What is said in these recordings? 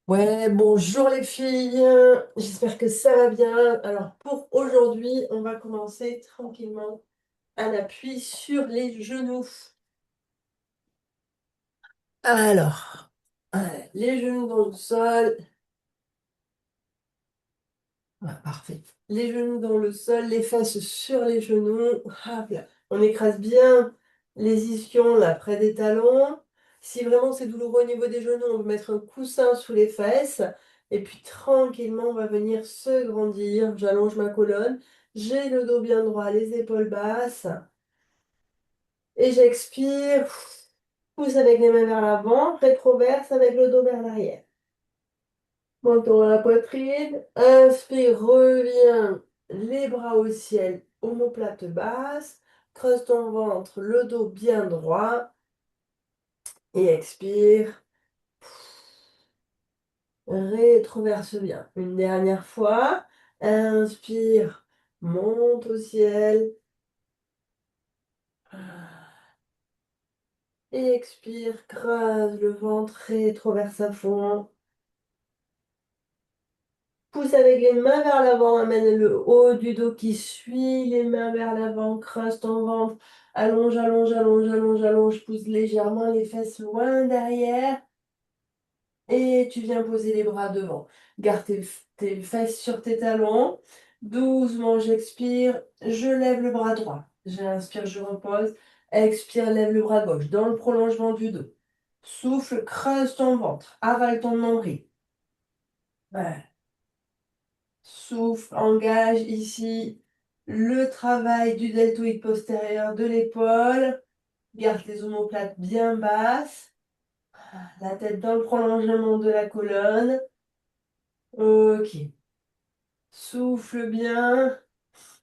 Ouais, bonjour les filles, j'espère que ça va bien. Alors pour aujourd'hui, on va commencer tranquillement un appui sur les genoux. Alors, les genoux dans le sol. Parfait. Les genoux dans le sol, les fesses sur les genoux. Hop là. On écrase bien les ischions là près des talons. Si vraiment c'est douloureux au niveau des genoux, on va mettre un coussin sous les fesses. Et puis tranquillement, on va venir se grandir. J'allonge ma colonne. J'ai le dos bien droit, les épaules basses. Et j'expire. Pousse avec les mains vers l'avant. Rétroverse avec le dos vers l'arrière. Menton à la poitrine. Inspire, reviens. Les bras au ciel, omoplate basse. Creuse ton ventre, le dos bien droit. Et expire. Rétroverse bien. Une dernière fois. Inspire. Monte au ciel. Et expire. Creuse le ventre. Rétroverse à fond. Pousse avec les mains vers l'avant, amène le haut du dos qui suit les mains vers l'avant, creuse ton ventre, allonge, allonge, allonge, allonge, allonge, pousse légèrement les fesses loin derrière et tu viens poser les bras devant. Garde tes fesses sur tes talons, doucement j'expire, je lève le bras droit, j'inspire, je repose, expire, lève le bras gauche dans le prolongement du dos. Souffle, creuse ton ventre, avale ton nombril. Voilà. Souffle, engage ici le travail du deltoïde postérieur de l'épaule. Garde les omoplates bien basses. La tête dans le prolongement de la colonne. Ok. Souffle bien.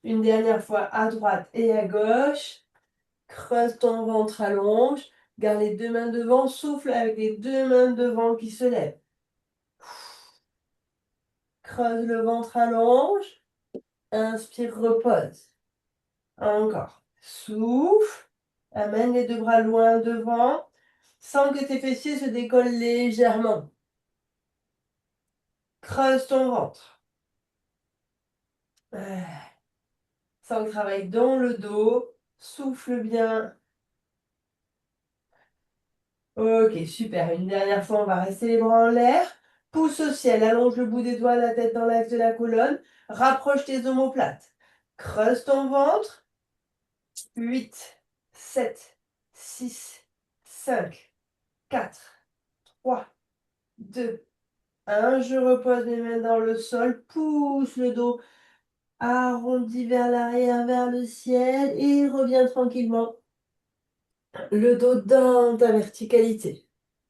Une dernière fois à droite et à gauche. Creuse ton ventre, allonge. Garde les deux mains devant. Souffle avec les deux mains devant qui se lèvent. Creuse le ventre, allonge. Inspire, repose. Encore. Souffle. Amène les deux bras loin devant. Sens que tes fessiers se décollent légèrement. Creuse ton ventre. Sens le travail dans le dos. Souffle bien. Ok, super. Une dernière fois, on va rester les bras en l'air. Pouce au ciel. Allonge le bout des doigts, la tête dans l'axe de la colonne. Rapproche tes omoplates. Creuse ton ventre. 8, 7, 6, 5, 4, 3, 2, je repose mes mains dans le sol, pousse le dos arrondi vers l'arrière, vers le ciel et reviens tranquillement. Le dos dans ta verticalité.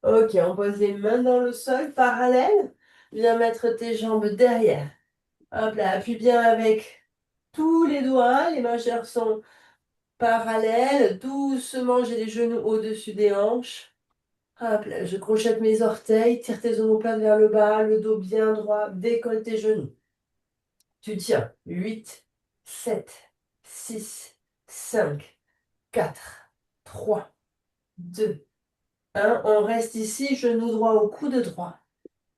Ok, on pose les mains dans le sol, parallèle. Viens mettre tes jambes derrière. Hop là, appuie bien avec tous les doigts. Les mâchoires sont parallèles. Doucement, j'ai les genoux au-dessus des hanches. Hop là, je crochette mes orteils, tire tes omoplates vers le bas, le dos bien droit, décolle tes genoux. Tu tiens. 8, 7, 6, 5, 4, 3, 2, 1. On reste ici, genou droit au coude droit.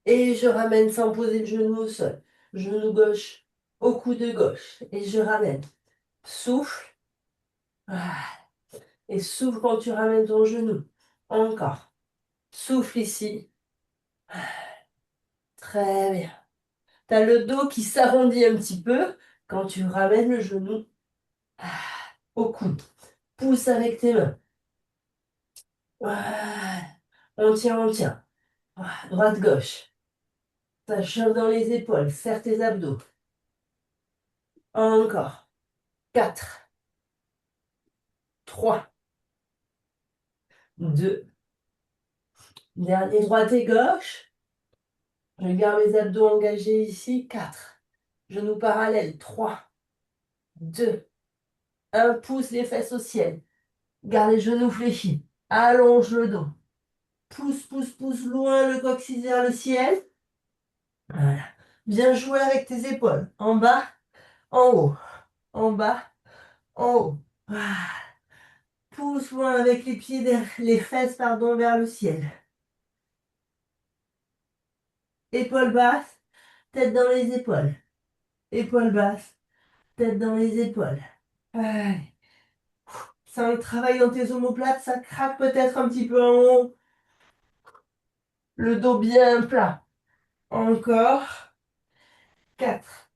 Et je ramène sans poser le genou au sol. Genou gauche au coude gauche. Et je ramène. Souffle. Ah. Et souffle quand tu ramènes ton genou. Encore. Souffle ici. Très bien. Tu as le dos qui s'arrondit un petit peu quand tu ramènes le genou au coude. Pousse avec tes mains. Voilà. On tient, on tient. Voilà. Droite-gauche. Ça chauffe dans les épaules. Serre tes abdos. Encore. 4, 3, 2. Dernier, droite et gauche. Je garde mes abdos engagés ici. 4. Genoux parallèles. 3, 2, 1. Pousse les fesses au ciel. Garde les genoux fléchis. Allonge le dos. Pousse, pousse, pousse loin le coccyx vers le ciel. Voilà. Viens jouer avec tes épaules. En bas, en haut. En bas, en haut. Voilà. Pousse loin avec les pieds, les fesses, pardon, vers le ciel. Épaules basses, tête dans les épaules. Épaules basses, tête dans les épaules. Ouais. Sans le travail dans tes omoplates, ça craque peut-être un petit peu en haut. Le dos bien plat. Encore. 4,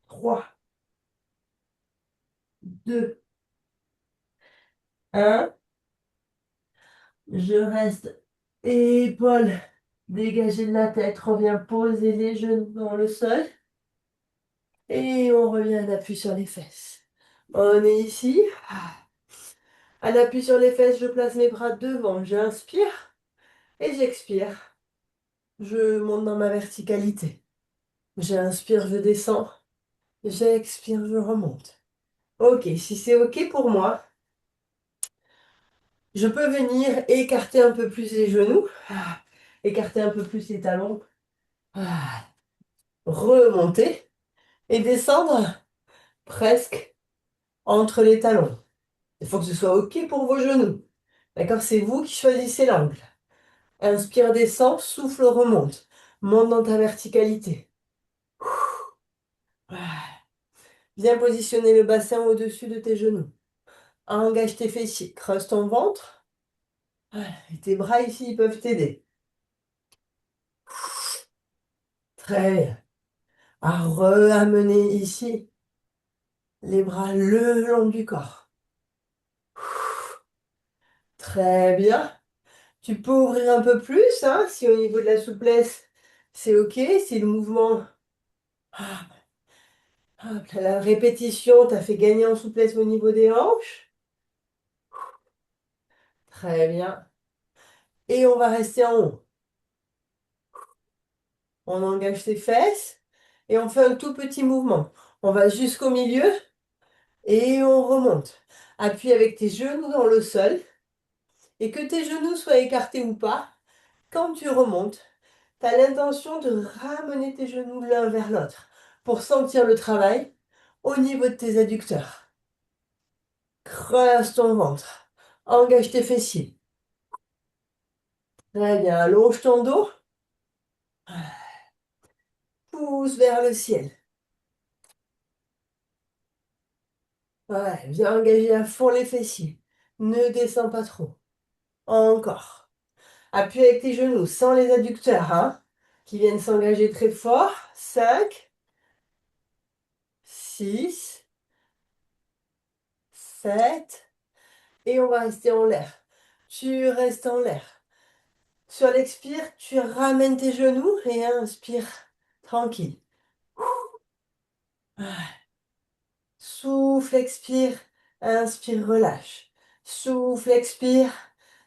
3, 2, 1. Je reste épaules dégagées de la tête. Reviens poser les genoux dans le sol. Et on revient à l'appui sur les fesses. On est ici. À l'appui sur les fesses, je place mes bras devant. J'inspire et j'expire. Je monte dans ma verticalité. J'inspire, je descends. J'expire, je remonte. Ok, si c'est ok pour moi, je peux venir écarter un peu plus les genoux. Écarter un peu plus les talons. Remonter et descendre presque entre les talons. Il faut que ce soit ok pour vos genoux. D'accord? C'est vous qui choisissez l'angle. Inspire, descend, souffle, remonte. Monte dans ta verticalité. Viens positionner le bassin au-dessus de tes genoux. Engage tes fessiers, creuse ton ventre. Et tes bras ici, ils peuvent t'aider. Très bien. À re-amener ici les bras le long du corps. Très bien. Tu peux ouvrir un peu plus, hein, si au niveau de la souplesse, c'est ok. Si le mouvement, ah, hop là, la répétition t'a fait gagner en souplesse au niveau des hanches. Très bien. Et on va rester en haut. On engage ses fesses et on fait un tout petit mouvement. On va jusqu'au milieu et on remonte. Appuie avec tes genoux dans le sol et que tes genoux soient écartés ou pas, quand tu remontes, tu as l'intention de ramener tes genoux l'un vers l'autre pour sentir le travail au niveau de tes adducteurs. Creuse ton ventre. Engage tes fessiers. Très bien. Allonge ton dos. Pousse vers le ciel. Ouais, viens engager à fond les fessiers. Ne descends pas trop. Encore. Appuie avec tes genoux sans les adducteurs, hein, qui viennent s'engager très fort. 5, 6, 7. Et on va rester en l'air. Tu restes en l'air. Sur l'expire, tu ramènes tes genoux et inspire tranquille. Souffle, expire, inspire, relâche. Souffle, expire,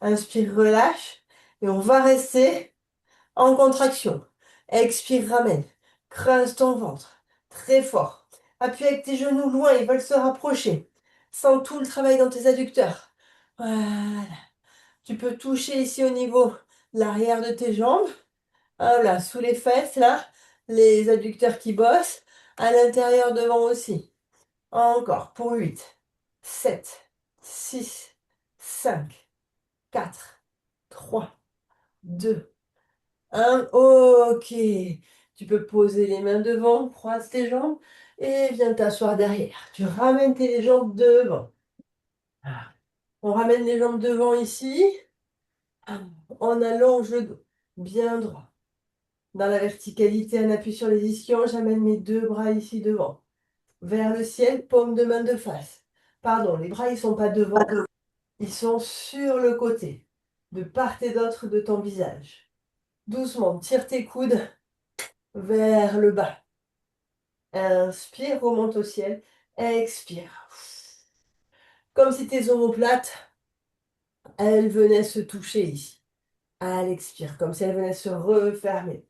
inspire, relâche. Et on va rester en contraction. Expire, ramène. Creuse ton ventre. Très fort. Appuie avec tes genoux loin, ils veulent se rapprocher. Sens tout le travail dans tes adducteurs. Voilà. Tu peux toucher ici au niveau de l'arrière de tes jambes. Voilà, sous les fesses, là. Les adducteurs qui bossent. À l'intérieur devant aussi. Encore pour 8, 7, 6, 5, 4, 3, 2, 1. Ok. Tu peux poser les mains devant, croise tes jambes et viens t'asseoir derrière. Tu ramènes tes jambes devant. Ah. On ramène les jambes devant ici. Ah. On allonge le dos. Bien droit. Dans la verticalité, un appui sur les ischions. J'amène mes deux bras ici devant. Vers le ciel, paume de main de face. Pardon, les bras, ils sont pas devant. Ils sont sur le côté, de part et d'autre de ton visage. Doucement, tire tes coudes vers le bas. Inspire, remonte au ciel. Expire. Comme si tes omoplates, elles venaient se toucher ici. À l'expire, comme si elles venaient se refermer.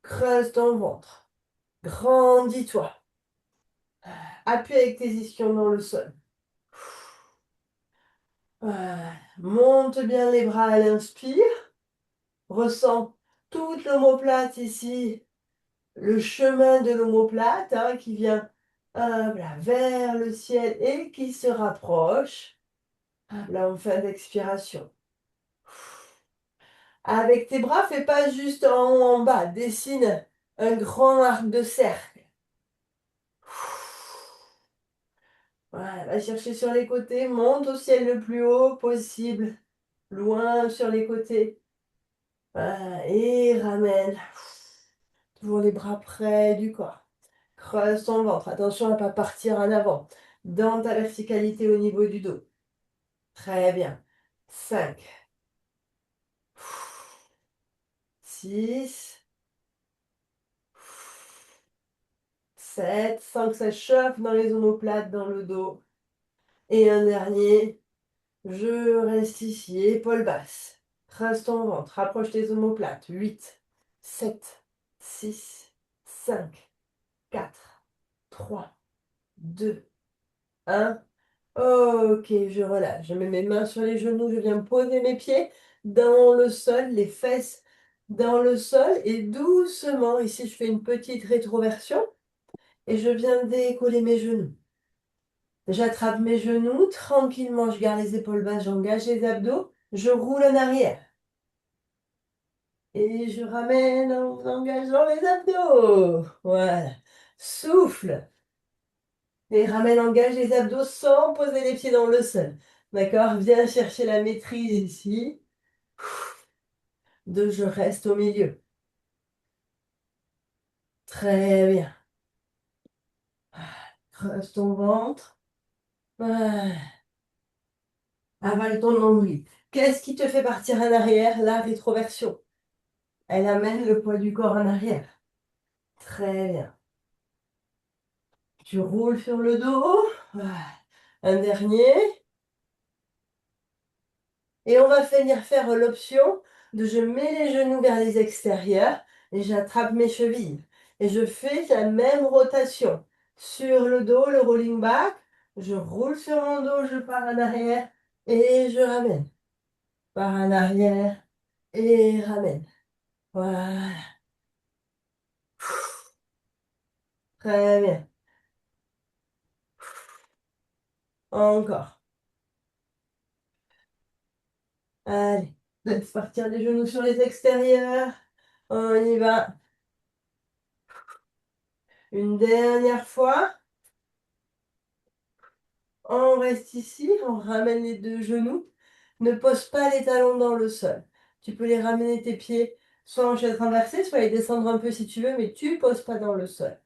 Creuse ton ventre. Grandis-toi. Appuie avec tes ischions dans le sol. Voilà. Monte bien les bras à l'inspire. Ressens toute l'omoplate ici. Le chemin de l'omoplate, hein, qui vient hop là, vers le ciel et qui se rapproche. Hop là, en fin d'expiration. Avec tes bras, fais pas juste en haut, en bas. Dessine un grand arc de cercle. Voilà, va chercher sur les côtés, monte au ciel le plus haut possible. Loin sur les côtés. Voilà, et ramène. Toujours les bras près du corps. Creuse ton ventre. Attention à ne pas partir en avant. Dans ta verticalité au niveau du dos. Très bien. 5, 6, 7. Sans que ça chauffe dans les omoplates, dans le dos. Et un dernier. Je reste ici, épaules basses. Creuse ton ventre. Rapproche tes omoplates. 8, 7, 6, 5, 4, 3, 2, 1. Ok, je relâche. Je mets mes mains sur les genoux. Je viens poser mes pieds dans le sol, les fesses dans le sol. Et doucement, ici, je fais une petite rétroversion. Et je viens décoller mes genoux. J'attrape mes genoux. Tranquillement, je garde les épaules basses. J'engage les abdos. Je roule en arrière. Et je ramène en engageant les abdos. Voilà. Souffle. Et ramène, engage les abdos sans poser les pieds dans le sol. D'accord? Viens chercher la maîtrise ici. Je reste au milieu. Très bien. Creuse ton ventre. Voilà. Avale ton nombril. Qu'est-ce qui te fait partir en arrière? La rétroversion. Elle amène le poids du corps en arrière. Très bien. Tu roules sur le dos. Voilà. Un dernier. Et on va finir faire l'option de je mets les genoux vers les extérieurs et j'attrape mes chevilles. Et je fais la même rotation. Sur le dos, le rolling back. Je roule sur mon dos, je pars en arrière et je ramène. Pars en arrière et ramène. Voilà. Très bien. Encore. Allez. Laisse partir les genoux sur les extérieurs. On y va. Une dernière fois. On reste ici, on ramène les deux genoux. Ne pose pas les talons dans le sol. Tu peux les ramener tes pieds soit en chaise renversée, soit les descendre un peu si tu veux, mais tu ne poses pas dans le sol.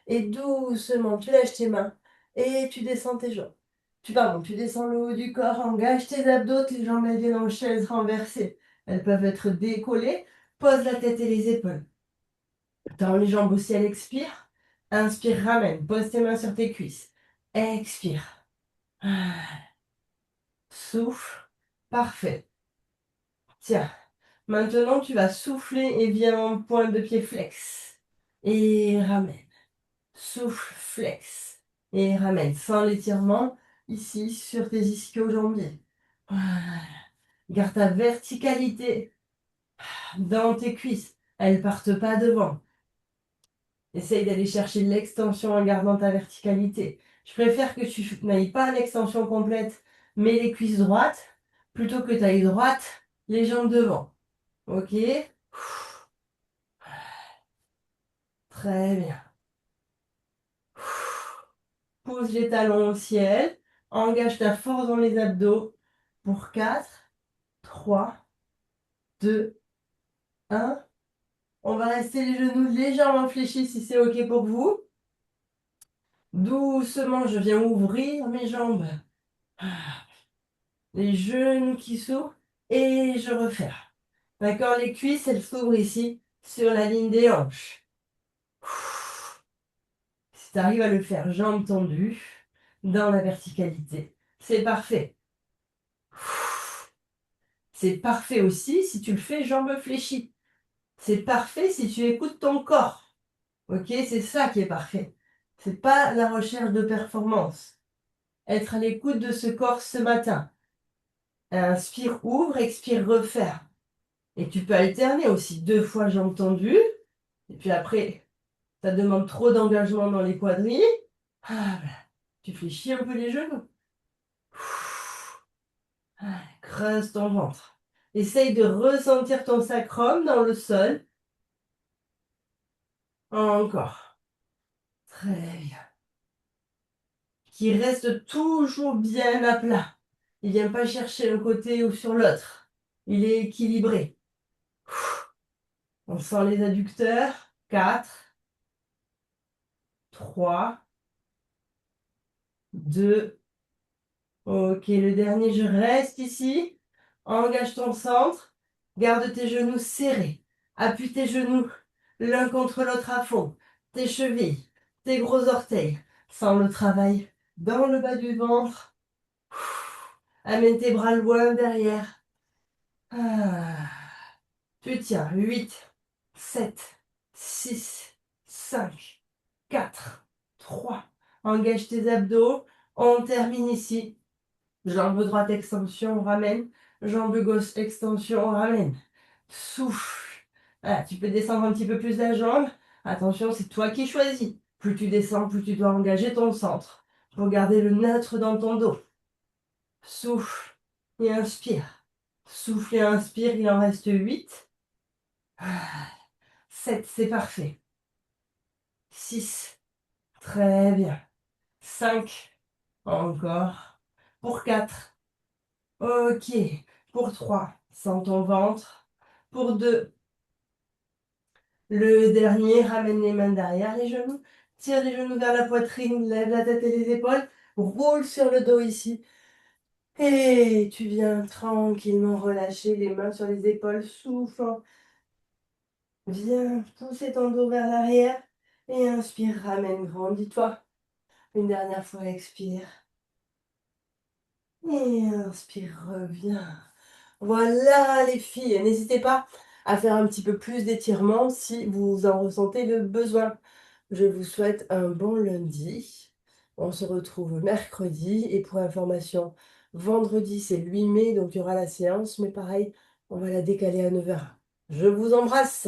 Et doucement, tu lâches tes mains et tu descends tes jambes. Tu descends le haut du corps, engage tes abdos, tes jambes elles viennent en chaise renversée. Elles peuvent être décollées. Pose la tête et les épaules. Tends les jambes au ciel, expire. Inspire, ramène. Pose tes mains sur tes cuisses. Expire. Souffle. Parfait. Tiens. Maintenant, tu vas souffler et viens en pointe de pied flex. Et ramène. Souffle, flex. Et ramène. Sans l'étirement, ici, sur tes ischio-jambiers. Voilà. Garde ta verticalité dans tes cuisses. Elles partent pas devant. Essaye d'aller chercher l'extension en gardant ta verticalité. Je préfère que tu n'ailles pas à l'extension complète, mais les cuisses droites, plutôt que tu ailles droite, les jambes devant. Ok? Très bien. Pose les talons au ciel. Engage ta force dans les abdos. Pour 4, 3, 2, 1. On va rester les genoux légèrement fléchis si c'est ok pour vous. Doucement, je viens ouvrir mes jambes. Les genoux qui s'ouvrent et je referme. D'accord? Les cuisses, elles s'ouvrent ici sur la ligne des hanches. Si tu arrives à le faire jambes tendues dans la verticalité, c'est parfait. C'est parfait aussi si tu le fais jambes fléchies. C'est parfait si tu écoutes ton corps. Ok? C'est ça qui est parfait. C'est pas la recherche de performance. Être à l'écoute de ce corps ce matin. Inspire, ouvre, expire, referme. Et tu peux alterner aussi 2 fois jambes tendues. Et puis après, ça demande trop d'engagement dans les quadrilles. Ah, voilà. Tu fléchis un peu les genoux. Ah, creuse ton ventre. Essaye de ressentir ton sacrum dans le sol. Encore. Très bien. Qui reste toujours bien à plat. Il ne vient pas chercher un côté ou sur l'autre. Il est équilibré. On sent les adducteurs. 4, 3, 2. Ok, le dernier, je reste ici. Engage ton centre. Garde tes genoux serrés. Appuie tes genoux l'un contre l'autre à fond. Tes chevilles, tes gros orteils. Sens le travail dans le bas du ventre. Amène tes bras loin derrière. Ah. Tu tiens. 8, 7, 6, 5, 4, 3. Engage tes abdos. On termine ici. Jambe droite, extension, on ramène. Jambe gauche, extension, on ramène. Souffle. Voilà, tu peux descendre un petit peu plus la jambe. Attention, c'est toi qui choisis. Plus tu descends, plus tu dois engager ton centre pour garder le neutre dans ton dos. Souffle et inspire. Souffle et inspire, il en reste 8. 7, c'est parfait. 6, très bien. 5, encore. Pour 4. Ok. Pour 3, sens ton ventre. Pour 2, le dernier, ramène les mains derrière les genoux. Tire les genoux vers la poitrine, lève la tête et les épaules. Roule sur le dos ici. Et tu viens tranquillement relâcher les mains sur les épaules, souffle. Viens pousser ton dos vers l'arrière. Et inspire, ramène, grandis-toi. Une dernière fois, expire. Et inspire, reviens. Voilà les filles, n'hésitez pas à faire un petit peu plus d'étirements si vous en ressentez le besoin. Je vous souhaite un bon lundi. On se retrouve mercredi et pour information, vendredi c'est le 8 mai, donc il y aura la séance, mais pareil, on va la décaler à 9h. Je vous embrasse.